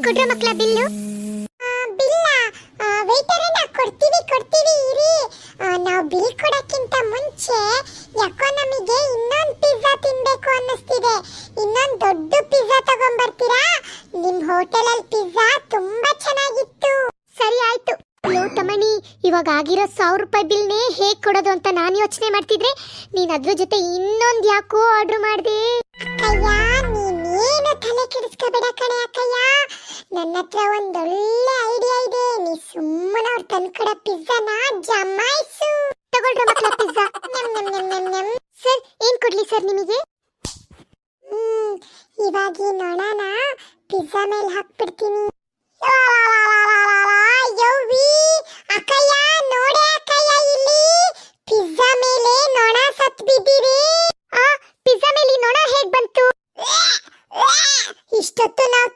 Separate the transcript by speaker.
Speaker 1: ಕೊಡ್ರ ಮಕ್ಕಳ ಬಿಲ್ಲು.
Speaker 2: ಬಿಲ್ಲ ವೇಟರನ್ನ ಕೊಡ್ತೀವಿ ಇರಿ. ನಾವು ಬಿಲ್ ಕೊಡಕ್ಕಿಂತ ಮುಂಚೆ ಯಾಕೋ ನಮಗೆ ಇನ್ನೊಂದು ಪಿಜ್ಜಾ ತಿನ್ಬೇಕು ಅನ್ನಿಸ್ತಿದೆ. ಇನ್ನೊಂದು ದೊಡ್ಡ ಪಿಜ್ಜಾ ತಗೊಂಡ್ಬರ್ತೀರಾ? ನಿಮ್ ಹೋಟೆಲಲ್ಲಿ ಪಿಜ್ಜಾ ತುಂಬಾ ಚೆನ್ನಾಗಿತ್ತು.
Speaker 1: ಸರಿ ಆಯ್ತು. ಲೋ ತಮಣಿ, ಇವಾಗ ಆಗಿರೋ 1000 ರೂಪಾಯಿ ಬಿಲ್ನೇ ಹೇಗ್ ಕೊಡೋದು ಅಂತ ನಾನು ಯೋಚನೆ ಮಾಡ್ತಿದ್ರೆ ನೀನ್ ಅದ್ರ ಜೊತೆ ಇನ್ನೊಂದು ಯಾಕೋ ಆರ್ಡರ್ ಮಾಡ್ದೆ.
Speaker 2: ಅಕ್ಕಯ್ಯ, ನೀನೇನು ತಲೆ ಕೆಡಿಸ್ಕೋಬೇಡ ಕಣೆ ಅಕ್ಕಯ್ಯ. ನನ್ನ ಹತ್ರ ಒಂದೊಳ್ಳೆ ಐಡಿಯಾ ಇದೆ. ನೀ ಸುಮ್ಮನೆ ಅವ್ರು ತಂದ್ಕೊಡೋ ಪಿಜ್ಜಾನ ಜಮಾಯಿಸು.
Speaker 1: ತಗೊಳ್ರ ಮಕ್ಕಳ ಪಿಜ್ಜಾ.
Speaker 2: ನಮ್ ನಮ್ ನಮ್ ನಮ್ ನಮ್.
Speaker 1: ಸರ್, ಏನ್ ಕೊಡ್ಲಿ ಸರ್ ನಿಮಗೆ?
Speaker 2: ಇವಾಗ ಈ ನೊಣನ ಪಿಜ್ಜಾ ಮೇಲೆ ಹಾಕ್ಬಿಡ್ತೀನಿ. ಯವ್ವಿ, ಅಕ್ಕಯ್ಯ ನೋಡೆ ಅಕ್ಕಯ್ಯ, ಇಲ್ಲಿ ಪಿಜ್ಜಾ ಮೇಲೆ ನೊಣ ಸತ್ ಬಿದ್ದಿದೆ.
Speaker 1: ಪಿಜ್ಜಾ ಮೇಲೆ ನೊಣ ಹೇಗ್ ಬಂತು?
Speaker 2: ಇಷ್ಟೊತ್ತು ನಾವು